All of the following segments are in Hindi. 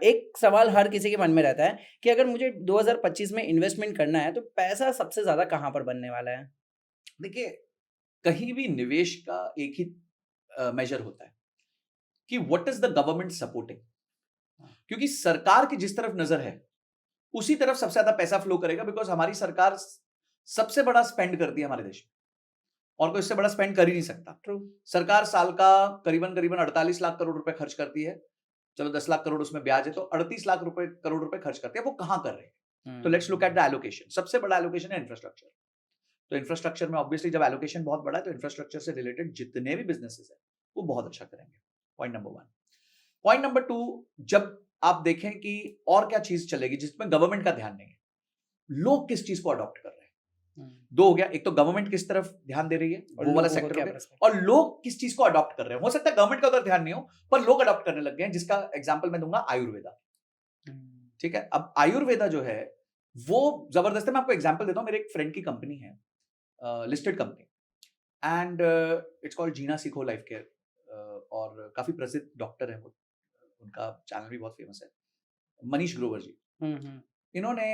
एक सवाल हर किसी के मन में रहता है कि अगर मुझे 2025 में इन्वेस्टमेंट करना है तो पैसा सबसे ज़्यादा कहाँ पर बनने वाला है? देखिए, कहीं भी निवेश का एक ही मेजर होता है कि what is the government supporting? क्योंकि सरकार की जिस तरफ नज़र है, उसी तरफ सबसे ज़्यादा पैसा फ्लो करेगा बिकॉज़ हमारी सरकार सबसे बड़ा स्पेंड करती है हमारे देश में और कोई इससे बड़ा स्पेंड कर ही नहीं सकता। ट्रू। सरकार साल का करीबन-करीबन 48 लाख करोड़ रुपए खर्च करती है। चलो 10 लाख करोड़ उसमें ब्याज है तो 38 लाख रुपए करोड़ रुपए खर्च करती है। वो कहाँ कर रहे हैं? तो let's look at the allocation. सबसे बड़ा एलोकेशन है इंफ्रास्ट्रक्चर। तो इंफ्रास्ट्रक्चर में ऑब्वियसली जब एलोकेशन बहुत बड़ा है तो इंफ्रास्ट्रक्चर से रिलेटेड जितने भी बिज़नेसेस हैं, वो बहुत अच्छा करेंगे। Point number 1। पॉइंट नंबर 2, जब आप देखें कि और क्या चीज़ चलेगी जिसमें गवर्नमेंट का ध्यान नहीं है। लोग किस चीज़ को अडॉप्ट कर रहे हैं? हुँ। 2 हो गया, एक तो गवर्नमेंट किस तरफ ध्यान दे रही है, और वो वाला लोगों का सेक्टर हो क्या गया पर्सपेक्टिव? और लोग किस चीज़ को अडॉप्ट कर रहे हैं। हो सकता है गवर्नमेंट का उधर ध्यान नहीं हो, पर लोग अडॉप्ट करने लग गए हैं, जिसका एग्जांपल मैं दूँगा आयुर्वेदा, हुँ। ठीक है? अब आयुर्वेदा जो है, वो ज़बरदस्त है। मैं आपको एग्जांपल देता हूँ, मेरे एक फ्रेंड की कंपनी है, listed company and it's called Jeena Sikho life care और काफ़ी प्रसिद्ध डॉक्टर हैं वो, उनका चैनल भी बहुत फेमस है, मनीष ग्रोवर जी। हुँ, हुँ। इन्होंने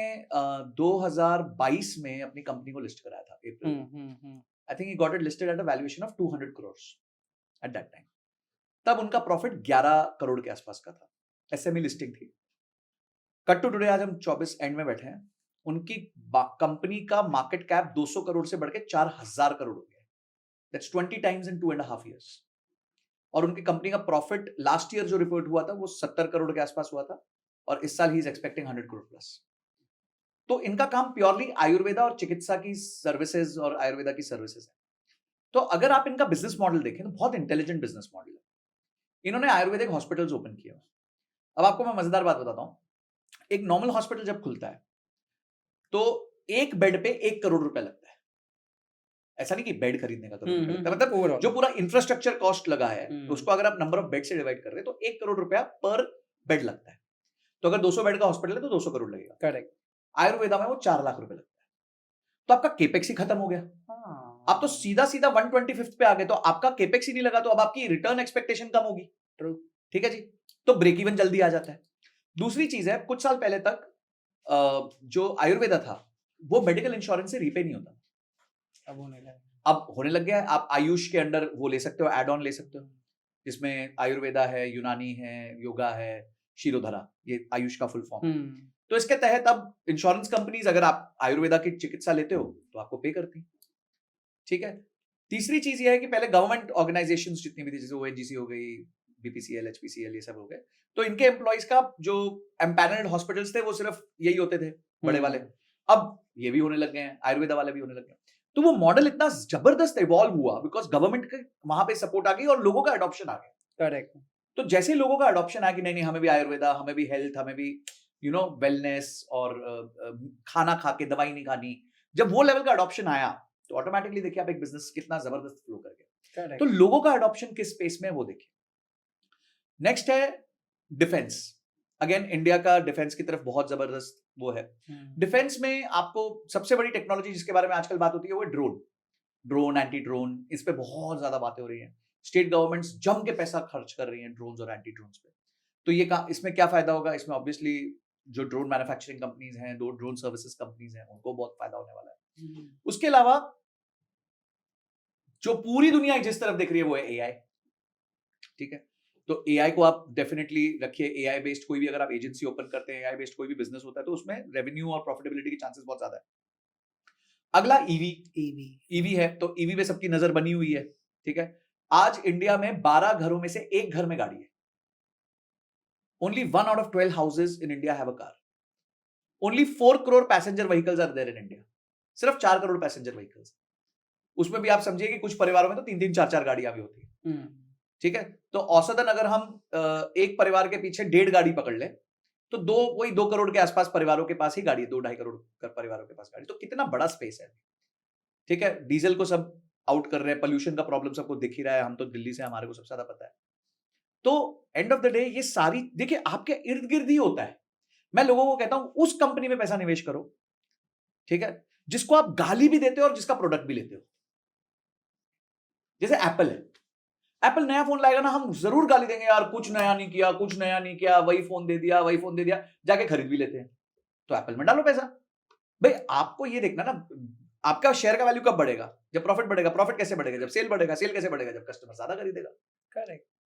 2022 में अपनी कंपनी को लिस्ट कराया था अप्रैल हुँ, में। हुँ, हुँ। I think he got it listed at a valuation of 200 crore at that time. तब उनका प्रॉफिट 11 करोड़ के आसपास का था। एसएमई लिस्टिंग थी। कट टू टुडे आज हम 24 एंड में बैठे हैं। उनकी कंपनी का मार्केट कैप 200 करोड़ से बढ़ के 4000 करोड़ हो गया। That's 20 times in 2.5 years. और उनकी कंपनी का प्रॉफिट लास्ट ईयर जो रिपोर्ट हुआ था वो 70 करोड़ के आसपास हुआ था और इस साल he is expecting 100 crore plus. तो इनका काम प्योरली आयुर्वेदा और चिकित्सा की सर्विसेज और आयुर्वेदा की सर्विसेज है। तो अगर आप इनका बिजनेस मॉडल देखें तो बहुत इंटेलिजेंट बिजनेस मॉडल है। इन्होंने आयुर्वेदिक हॉस्पिटल्स ओपन किए। अब आपको मैं मजेदार बात बताता हूँ। एक नॉर्मल हॉस्पिटल जब खुलता है तो एक बेड पे 1 करोड़ रुपए लगता है। ऐसा नहीं कि बेड खरीदने का करोड़ हुँ, रुपए हुँ, लगता है, हुँ। मतलब ओवरऑल। जो पूरा इंफ्रास्ट्रक्चर कॉस्ट लगा है हुँ। उसको अगर आप नंबर ऑफ बेड से डिवाइड कर रहे हैं तो 1 करोड़ रुपया पर बेड लगता है। तो अगर 200 बेड का हॉस्पिटल है तो 200 करोड़ लगेगा। करेक्ट। आयुर्वेदा में वो 4 लाख रुपए लगता है। तो आपका केपेक्स ही खत्म हो गया। आप तो हाँ। सीधा सीधा 125th पे आ गए, तो आपका केपेक्स ही नहीं लगा, तो अब आपकी रिटर्न एक्सपेक्टेशन कम होगी। ट्रू। ठीक है जी। तो ब्रेक इवन जल्दी आ जाता है। दूसरी चीज है, कुछ साल पहले तक जो आयुर्वेदा था वो मेडिकल इंश्योरेंस से रीपे नहीं होता। अब होने लगा। अब होने लग गया है। आप आयुष के अंडर वो ले सकते हो, एड ऑन ले सकते हो, जिसमें आयुर्वेदा है, यूनानी है, योगा है, शिरोधरा, ये आयुष का फुल फॉर्म है। हुँ। तो इसके तहत अब इंश्योरेंस कंपनीज अगर आप आयुर्वेदा की चिकित्सा लेते हो तो आपको पे करती हैं। ठीक है। तीसरी चीज ये है कि पहले गवर्नमेंट ऑर्गेनाइजेशंस जितनी भी थी, जैसे ओएनजीसी हो गई, बीपीसीएल, एचपीसीएल, ये सब हो गए, तो इनके एम्प्लॉइज का जो एम्पैनल्ड हॉस्पिटल्स थे वो सिर्फ यही होते थे, बड़े वाले। हुँ। अब ये भी होने लग गए हैं, आयुर्वेदा वाले भी होने लग गए हैं। तो वो मॉडल इतना जबरदस्त इवॉल्व हुआ बिकॉज गवर्नमेंट के वहां पे सपोर्ट आ गई और लोगों का अडॉप्शन आ गया। करेक्ट। तो जैसे ही लोगों का अडॉप्शन आया कि नहीं नहीं, हमें भी आयुर्वेदा, हमें भी हेल्थ, हमें भी वेलनेस और खाना खा के दवाई नहीं खानी, जब वो लेवल का अडॉप्शन आया तो ऑटोमेटिकली देखिए आप एक बिजनेस कितना जबरदस्त फ्लो कर गया। तो करेक्ट। लोगों का अडॉप्शन किस स्पेस में है वो देखिए। नेक्स्ट है डिफेंस। अगेन इंडिया का डिफेंस की तरफ बहुत जबरदस्त वो है। हुँ। डिफेंस में आपको सबसे बड़ी टेक्नोलॉजी जिसके बारे में आजकल बात होती है वो है ड्रोन। ड्रोन, एंटी ड्रोन, इस पे बहुत ज्यादा बातें हो रही हैं। स्टेट गवर्नमेंट्स जम के पैसा खर्च कर रही हैं ड्रोन्स और एंटी ड्रोन्स पे। तो ये इसमें क्या फायदा होगा? इसमें ऑब्वियसली जो ड्रोन मैन्युफैक्चरिंग कंपनीज हैं, दो ड्रोन सर्विसेज कंपनीज हैं, उनको बहुत फायदा होने वाला है। हुँ। उसके अलावा जो पूरी दुनिया जिस तरफ देख रही है वो है एआई। ठीक है। तो एआई को आप डेफिनेटली रखिए। एआई बेस्ड कोई भी अगर आप एजेंसी ओपन करते हैं, एआई बेस्ड कोई भी बिजनेस होता है, तो उसमें रेवेन्यू और प्रॉफिटेबिलिटी के चांसेस बहुत ज्यादा है। अगला ईवी। ईवी। ईवी है तो ईवी पे सबकी नजर बनी हुई है। ठीक है। आज इंडिया में 12 घरों में से एक घर में गाड़ी है। Only 1 out of 12 houses in India have a car. Only 4 crore passenger vehicles are there in India. सिर्फ 4 करोड़ पैसेंजर व्हीकल्स। उसमें भी आप समझिए कि कुछ परिवारों में तो 3-3, 4-4 गाड़ियां भी होती है। हुँ। ठीक है। तो औसतन अगर हम एक परिवार के पीछे 1.5 गाड़ी पकड़ ले तो वही 2 करोड़ के आसपास परिवारों के पास ही गाड़ी है, 2-2.5 करोड़ परिवारों के पास गाड़ी। तो कितना बड़ा स्पेस है। ठीक है। डीजल को सब आउट कर रहे हैं, पोल्यूशन का प्रॉब्लम सबको दिख ही रहा है, हम तो दिल्ली से, हमारे को सबसे ज्यादा पता है। तो एंड ऑफ द डे ये सारी देखिए आपके इर्द गिर्द ही होता है। मैं लोगों को कहता हूं उस कंपनी में पैसा निवेश करो, ठीक है, जिसको आप गाली भी देते हो और जिसका प्रोडक्ट भी लेते हो। जैसे एप्पल है। एप्पल नया फोन लाएगा ना, हम जरूर गाली देंगे यार, कुछ नया नहीं किया, कुछ नया नहीं किया, वही फोन दे दिया, वही फोन दे दिया, जाके खरीद भी लेते हैं। तो एप्पल में डालो पैसा। भाई आपको ये देखना ना, आपका शेयर का वैल्यू कब बढ़ेगा? जब प्रॉफिट बढ़ेगा। प्रॉफिट कैसे बढ़ेगा? जब सेल बढ़ेगा। सेल कैसे बढ़ेगा? जब कस्टमर ज्यादा खरीदेगा। करेक्ट।